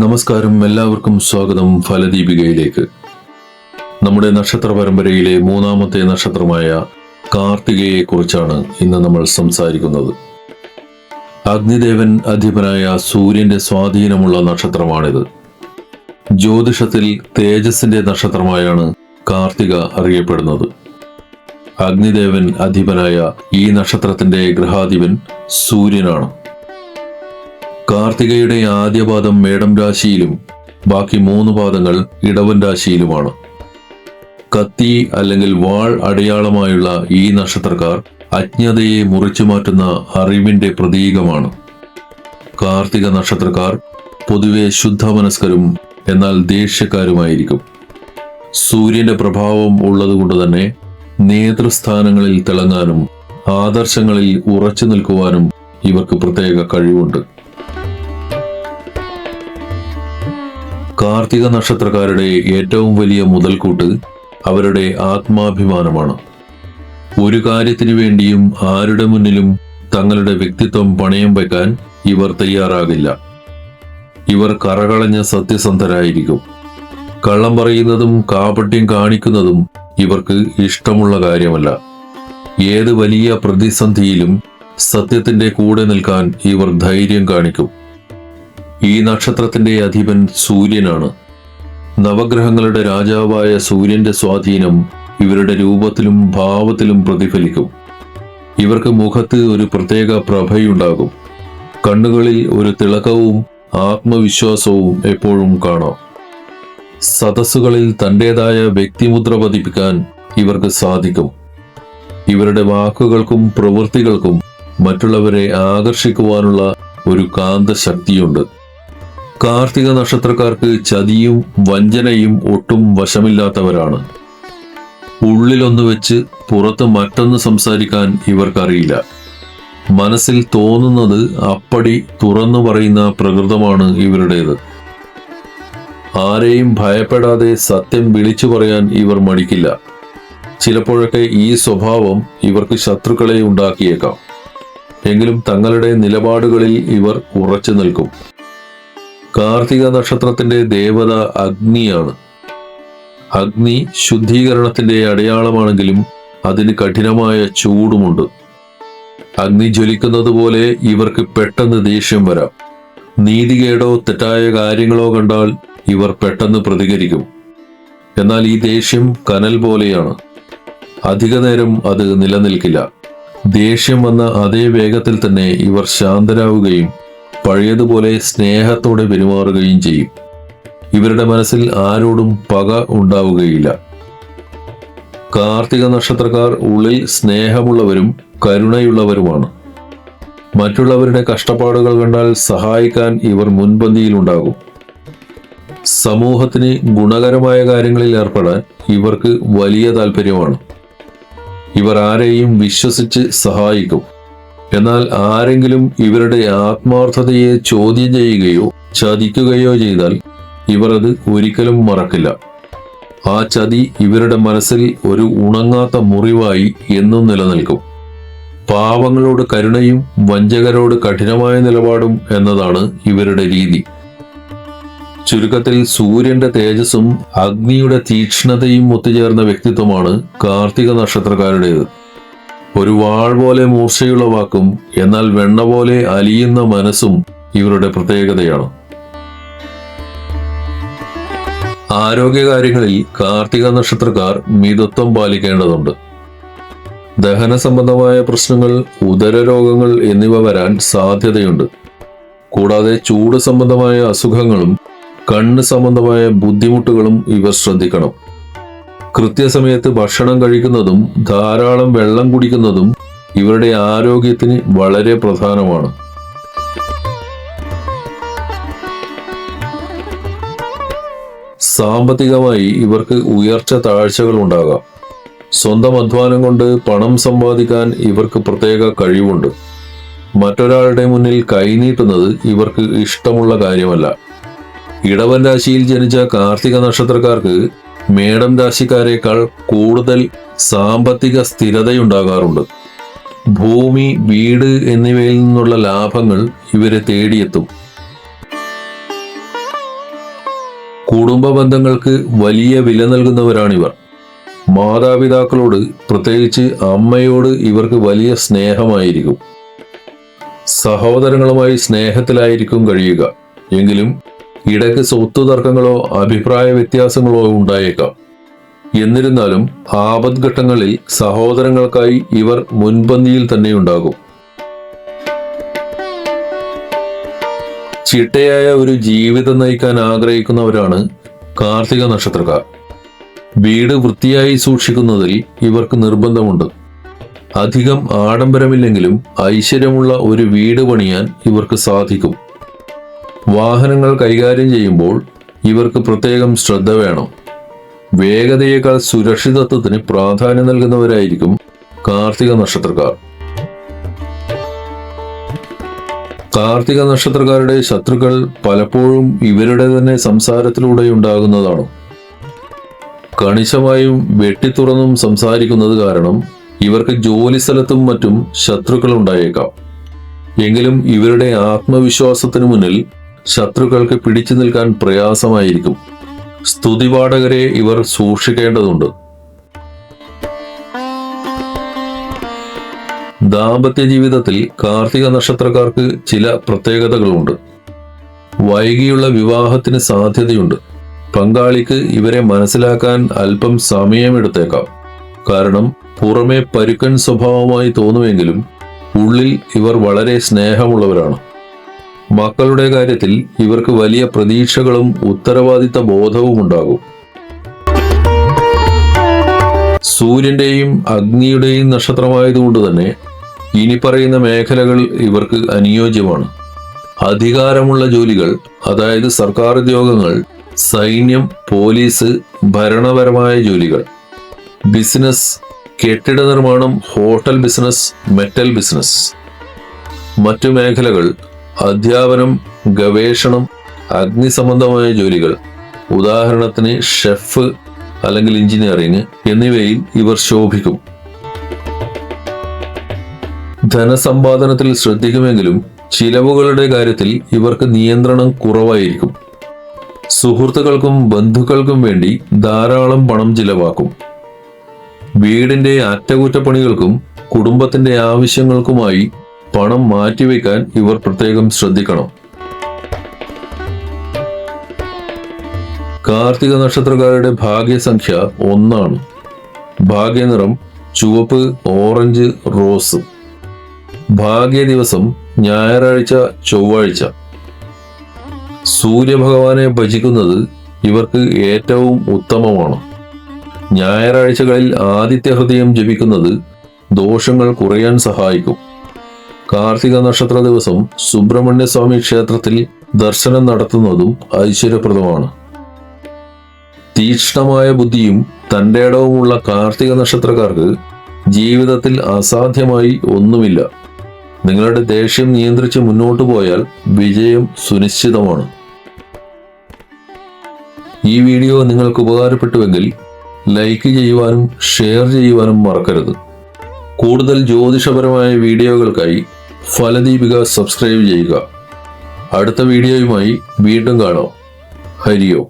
നമസ്കാരം, എല്ലാവർക്കും സ്വാഗതം ഫലദീപികയിലേക്ക്. നമ്മുടെ നക്ഷത്ര പരമ്പരയിലെ മൂന്നാമത്തെ നക്ഷത്രമായ കാർത്തികയെ കുറിച്ചാണ് ഇന്ന് നമ്മൾ സംസാരിക്കുന്നത്. അഗ്നിദേവൻ അധിപനായ സൂര്യന്റെ സ്വാധീനമുള്ള നക്ഷത്രമാണിത്. ജ്യോതിഷത്തിൽ തേജസ്സിന്റെ നക്ഷത്രമായാണ് കാർത്തിക അറിയപ്പെടുന്നത്. അഗ്നിദേവൻ അധിപനായ ഈ നക്ഷത്രത്തിന്റെ ഗ്രഹാധിപൻ സൂര്യനാണ്. കാർത്തികയുടെ ആദ്യ പാദം മേടം രാശിയിലും ബാക്കി 3 പാദങ്ങൾ ഇടവൻ രാശിയിലുമാണ്. കത്തി അല്ലെങ്കിൽ വാൾ അടയാളമായുള്ള ഈ നക്ഷത്രക്കാർ അജ്ഞതയെ മുറിച്ചു മാറ്റുന്ന അറിവിന്റെ പ്രതീകമാണ്. കാർത്തിക നക്ഷത്രക്കാർ പൊതുവെ ശുദ്ധമനസ്കരും എന്നാൽ ദേഷ്യക്കാരുമായിരിക്കും. സൂര്യന്റെ പ്രഭാവം ഉള്ളതുകൊണ്ട് തന്നെ നേതൃസ്ഥാനങ്ങളിൽ തിളങ്ങാനും ആദർശങ്ങളിൽ ഉറച്ചു നിൽക്കുവാനും ഇവർക്ക് പ്രത്യേക കഴിവുണ്ട്. കാർത്തിക നക്ഷത്രക്കാരുടെ ഏറ്റവും വലിയ മുതൽക്കൂട്ട് അവരുടെ ആത്മാഭിമാനമാണ്. ഒരു കാര്യത്തിനു വേണ്ടിയും ആരുടെ മുന്നിലും തങ്ങളുടെ വ്യക്തിത്വം പണയം വയ്ക്കാൻ ഇവർ തയ്യാറാകില്ല. ഇവർ കറകളഞ്ഞ സത്യസന്ധരായിരിക്കും. കള്ളം പറയുന്നതും കാപട്യം കാണിക്കുന്നതും ഇവർക്ക് ഇഷ്ടമുള്ള കാര്യമല്ല. ഏത് വലിയ പ്രതിസന്ധിയിലും സത്യത്തിന്റെ കൂടെ നിൽക്കാൻ ഇവർ ധൈര്യം കാണിക്കും. ഈ നക്ഷത്രത്തിന്റെ അധിപൻ സൂര്യനാണ്. നവഗ്രഹങ്ങളുടെ രാജാവായ സൂര്യന്റെ സ്വാധീനം ഇവരുടെ രൂപത്തിലും ഭാവത്തിലും പ്രതിഫലിക്കും. ഇവർക്ക് മുഖത്ത് ഒരു പ്രത്യേക പ്രഭയുണ്ടാകും. കണ്ണുകളിൽ ഒരു തിളക്കവും ആത്മവിശ്വാസവും എപ്പോഴും കാണാം. സദസ്സുകളിൽ തന്റേതായ വ്യക്തിമുദ്ര പതിപ്പിക്കാൻ ഇവർക്ക് സാധിക്കും. ഇവരുടെ വാക്കുകൾക്കും പ്രവൃത്തികൾക്കും മറ്റുള്ളവരെ ആകർഷിക്കുവാനുള്ള ഒരു കാന്തശക്തിയുണ്ട്. കാർത്തിക നക്ഷത്രക്കാർക്ക് ചതിയും വഞ്ചനയും ഒട്ടും വശമില്ലാത്തവരാണ്. ഉള്ളിലൊന്ന് വെച്ച് പുറത്ത് മറ്റൊന്ന് സംസാരിക്കാൻ ഇവർക്കറിയില്ല. മനസ്സിൽ തോന്നുന്നത് അപ്പടി തുറന്നു പറയുന്ന പ്രകൃതമാണ് ഇവരുടേത്. ആരെയും ഭയപ്പെടാതെ സത്യം വിളിച്ചു പറയാൻ ഇവർ മടിക്കില്ല. ചിലപ്പോഴൊക്കെ ഈ സ്വഭാവം ഇവർക്ക് ശത്രുക്കളെ ഉണ്ടാക്കിയേക്കാം. എങ്കിലും തങ്ങളുടെ നിലപാടുകളിൽ ഇവർ ഉറച്ചു നിൽക്കും. കാർത്തിക നക്ഷത്രത്തിന്റെ ദേവത അഗ്നിയാണ്. അഗ്നി ശുദ്ധീകരണത്തിന്റെ അടയാളമാണെങ്കിലും അതിന് കഠിനമായ ചൂടുമുണ്ട്. അഗ്നി ജ്വലിക്കുന്നത് പോലെ ഇവർക്ക് പെട്ടെന്ന് ദേഷ്യം വരാം. നീതികേടോ തെറ്റായ കാര്യങ്ങളോ കണ്ടാൽ ഇവർ പെട്ടെന്ന് പ്രതികരിക്കും. എന്നാൽ ഈ ദേഷ്യം കനൽ പോലെയാണ്. അധിക നേരം അത് നിലനിൽക്കില്ല. ദേഷ്യം വന്ന അതേ വേഗത്തിൽ തന്നെ ഇവർ ശാന്തരാവുകയും പഴയതുപോലെ സ്നേഹത്തോടെ പെരുമാറുകയും ചെയ്യും. ഇവരുടെ മനസ്സിൽ ആരോടും പക ഉണ്ടാവുകയില്ല. കാർത്തിക നക്ഷത്രക്കാർ ഉള്ളിൽ സ്നേഹമുള്ളവരും കരുണയുള്ളവരുമാണ്. മറ്റുള്ളവരുടെ കഷ്ടപ്പാടുകൾ കണ്ടാൽ സഹായിക്കാൻ ഇവർ മുൻപന്തിയിലുണ്ടാകും. സമൂഹത്തിന് ഗുണകരമായ കാര്യങ്ങളിൽ ഏർപ്പെടാൻ ഇവർക്ക് വലിയ താല്പര്യമാണ്. ഇവർ ആരെയും വിശ്വസിച്ച് സഹായിക്കും. എന്നാൽ ആരെങ്കിലും ഇവരുടെ ആത്മാർത്ഥതയെ ചോദ്യം ചെയ്യുകയോ ചതിക്കുകയോ ചെയ്താൽ ഇവർ അത് ഒരിക്കലും മറക്കില്ല. ആ ചതി ഇവരുടെ മനസ്സിൽ ഒരു ഉണങ്ങാത്ത മുറിവായി എന്നും നിലനിൽക്കും. പാവങ്ങളോട് കരുണയും വഞ്ചകരോട് കഠിനമായ നിലപാടും എന്നതാണ് ഇവരുടെ രീതി. ചുരുക്കത്തിൽ സൂര്യന്റെ തേജസ്സും അഗ്നിയുടെ തീക്ഷ്ണതയും ഒത്തുചേർന്ന വ്യക്തിത്വമാണ് കാർത്തിക നക്ഷത്രക്കാരുടേത്. ഒരു വാൾ പോലെ മൂർച്ചയുള്ള വാക്കും എന്നാൽ വെണ്ണ പോലെ അലിയുന്ന മനസ്സും ഇവരുടെ പ്രത്യേകതയാണ്. ആരോഗ്യകാര്യങ്ങളിൽ കാർത്തിക നക്ഷത്രക്കാർ മിതത്വം പാലിക്കേണ്ടതുണ്ട്. ദഹന സംബന്ധമായ പ്രശ്നങ്ങൾ, ഉദരരോഗങ്ങൾ എന്നിവ വരാൻ സാധ്യതയുണ്ട്. കൂടാതെ ചൂട് സംബന്ധമായ അസുഖങ്ങളും കണ്ണ് സംബന്ധമായ ബുദ്ധിമുട്ടുകളും ഇവർ ശ്രദ്ധിക്കണം. കൃത്യസമയത്ത് ഭക്ഷണം കഴിക്കുന്നതും ധാരാളം വെള്ളം കുടിക്കുന്നതും ഇവരുടെ ആരോഗ്യത്തിന് വളരെ പ്രധാനമാണ്. സാമ്പത്തികമായി ഇവർക്ക് ഉയർച്ച താഴ്ചകൾ ഉണ്ടാകാം. സ്വന്തം അധ്വാനം കൊണ്ട് പണം സമ്പാദിക്കാൻ ഇവർക്ക് പ്രത്യേക കഴിവുണ്ട്. മറ്റൊരാളുടെ മുന്നിൽ കൈനീട്ടുന്നത് ഇവർക്ക് ഇഷ്ടമുള്ള കാര്യമല്ല. ഇടവൻ രാശിയിൽ ജനിച്ച കാർത്തിക നക്ഷത്രക്കാർക്ക് മേടം രാശിക്കാരേക്കാൾ കൂടുതൽ സാമ്പത്തിക സ്ഥിരതയുണ്ടാകാറുണ്ട്. ഭൂമി, വീട് എന്നിവയിൽ നിന്നുള്ള ലാഭങ്ങൾ ഇവരെ തേടിയെത്തും. കുടുംബ ബന്ധങ്ങൾക്ക് വലിയ വില നൽകുന്നവരാണിവർ. മാതാപിതാക്കളോട്, പ്രത്യേകിച്ച് അമ്മയോട് ഇവർക്ക് വലിയ സ്നേഹമായിരിക്കും. സഹോദരങ്ങളുമായി സ്നേഹത്തിലായിരിക്കും കഴിയുക. എങ്കിലും ഇടയ്ക്ക് സ്വത്ത് തർക്കങ്ങളോ അഭിപ്രായ വ്യത്യാസങ്ങളോ ഉണ്ടായേക്കാം. എന്നിരുന്നാലും ആപത്ഘട്ടങ്ങളിൽ സഹോദരങ്ങൾക്കായി ഇവർ മുൻപന്തിയിൽ തന്നെ ഉണ്ടാകും. ചിട്ടയായ ഒരു ജീവിതം നയിക്കാൻ ആഗ്രഹിക്കുന്നവരാണ് കാർത്തിക നക്ഷത്രക്കാർ. വീട് വൃത്തിയായി സൂക്ഷിക്കുന്നതിൽ ഇവർക്ക് നിർബന്ധമുണ്ട്. അധികം ആഡംബരമില്ലെങ്കിലും ഐശ്വര്യമുള്ള ഒരു വീട് പണിയാൻ ഇവർക്ക് സാധിക്കും. വാഹനങ്ങൾ കൈകാര്യം ചെയ്യുമ്പോൾ ഇവർക്ക് പ്രത്യേകം ശ്രദ്ധ വേണം. വേഗതയേക്കാൾ സുരക്ഷിതത്വത്തിന് പ്രാധാന്യം നൽകുന്നവരായിരിക്കും കാർത്തിക നക്ഷത്രക്കാർ. കാർത്തിക നക്ഷത്രക്കാരുടെ ശത്രുക്കൾ പലപ്പോഴും ഇവരുടെ തന്നെ സംസാരത്തിലൂടെ ഉണ്ടാകുന്നതാണ്. കണിശമായും വെട്ടിത്തുറന്നും സംസാരിക്കുന്നത് കാരണം ഇവർക്ക് ജോലിസ്ഥലത്തും മറ്റും ശത്രുക്കൾ ഉണ്ടായേക്കാം. എങ്കിലും ഇവരുടെ ആത്മവിശ്വാസത്തിനു മുന്നിൽ ശത്രുക്കൾക്ക് പിടിച്ചു നിൽക്കാൻ പ്രയാസമായിരിക്കും. സ്തുതിപാഠകരെ ഇവർ സൂക്ഷിക്കേണ്ടതുണ്ട്. ദാമ്പത്യ ജീവിതത്തിൽ കാർത്തിക നക്ഷത്രക്കാർക്ക് ചില പ്രത്യേകതകളുണ്ട്. വൈകിയുള്ള വിവാഹത്തിന് സാധ്യതയുണ്ട്. പങ്കാളിക്ക് ഇവരെ മനസ്സിലാക്കാൻ അല്പം സമയമെടുത്തേക്കാം. കാരണം പുറമെ പരുക്കൻ സ്വഭാവമായി തോന്നുമെങ്കിലും ഉള്ളിൽ ഇവർ വളരെ സ്നേഹമുള്ളവരാണ്. മക്കളുടെ കാര്യത്തിൽ ഇവർക്ക് വലിയ പ്രതീക്ഷകളും ഉത്തരവാദിത്ത ബോധവും ഉണ്ടാകും. സൂര്യന്റെയും അഗ്നിയുടെയും നക്ഷത്രമായതുകൊണ്ട് തന്നെ ഇനി പറയുന്ന മേഖലകൾ ഇവർക്ക് അനുയോജ്യമാണ്. അധികാരമുള്ള ജോലികൾ, അതായത് സർക്കാർ ഉദ്യോഗങ്ങൾ, സൈന്യം, പോലീസ്, ഭരണപരമായ ജോലികൾ, ബിസിനസ്, കെട്ടിട നിർമ്മാണം, ഹോട്ടൽ ബിസിനസ്, മെറ്റൽ ബിസിനസ്. മറ്റു മേഖലകൾ അധ്യാപനം, ഗവേഷണം, അഗ്നി സംബന്ധമായ ജോലികൾ, ഉദാഹരണത്തിന് ഷെഫ് അല്ലെങ്കിൽ എഞ്ചിനീയറിംഗ് എന്നിവയിൽ ഇവർ ശോഭിക്കും. ധനസമ്പാദനത്തിൽ ശ്രദ്ധിക്കുമെങ്കിലും ചിലവുകളുടെ കാര്യത്തിൽ ഇവർക്ക് നിയന്ത്രണം കുറവായിരിക്കും. സുഹൃത്തുക്കൾക്കും ബന്ധുക്കൾക്കും വേണ്ടി ധാരാളം പണം ചിലവാക്കും. വീടിന്റെ അറ്റകുറ്റപ്പണികൾക്കും കുടുംബത്തിന്റെ ആവശ്യങ്ങൾക്കുമായി പണം മാറ്റിവെക്കാൻ ഇവർ പ്രത്യേകം ശ്രദ്ധിക്കണം. കാർത്തിക നക്ഷത്രക്കാരുടെ ഭാഗ്യസംഖ്യ 1 ഭാഗ്യനിറം ചുവപ്പ്, ഓറഞ്ച്, റോസ്. ഭാഗ്യ ദിവസം ഞായറാഴ്ച, ചൊവ്വാഴ്ച. സൂര്യഭഗവാനെ ഭജിക്കുന്നത് ഇവർക്ക് ഏറ്റവും ഉത്തമമാണ്. ഞായറാഴ്ചകളിൽ ആദിത്യ ഹൃദയം ജപിക്കുന്നത് ദോഷങ്ങൾ കുറയാൻ സഹായിക്കും. കാർത്തിക നക്ഷത്ര ദിവസം സുബ്രഹ്മണ്യസ്വാമി ക്ഷേത്രത്തിൽ ദർശനം നടത്തുന്നതും ഐശ്വര്യപ്രദമാണ്. തീക്ഷ്ണമായ ബുദ്ധിയും തന്റെ ഇടവുമുള്ള കാർത്തിക നക്ഷത്രക്കാർക്ക് ജീവിതത്തിൽ അസാധ്യമായി ഒന്നുമില്ല. നിങ്ങളുടെ ദേഷ്യം നിയന്ത്രിച്ച് മുന്നോട്ടു പോയാൽ വിജയം സുനിശ്ചിതമാണ്. ഈ വീഡിയോ നിങ്ങൾക്ക് ഉപകാരപ്പെട്ടുവെങ്കിൽ ലൈക്ക് ചെയ്യുവാനും ഷെയർ ചെയ്യുവാനും മറക്കരുത്. കൂടുതൽ ജ്യോതിഷപരമായ വീഡിയോകൾക്കായി ഫലദീപിക സബ്സ്ക്രൈബ് ചെയ്യുക. അടുത്ത വീഡിയോയുമായി വീണ്ടും കാണാം. ഹരി ഓം.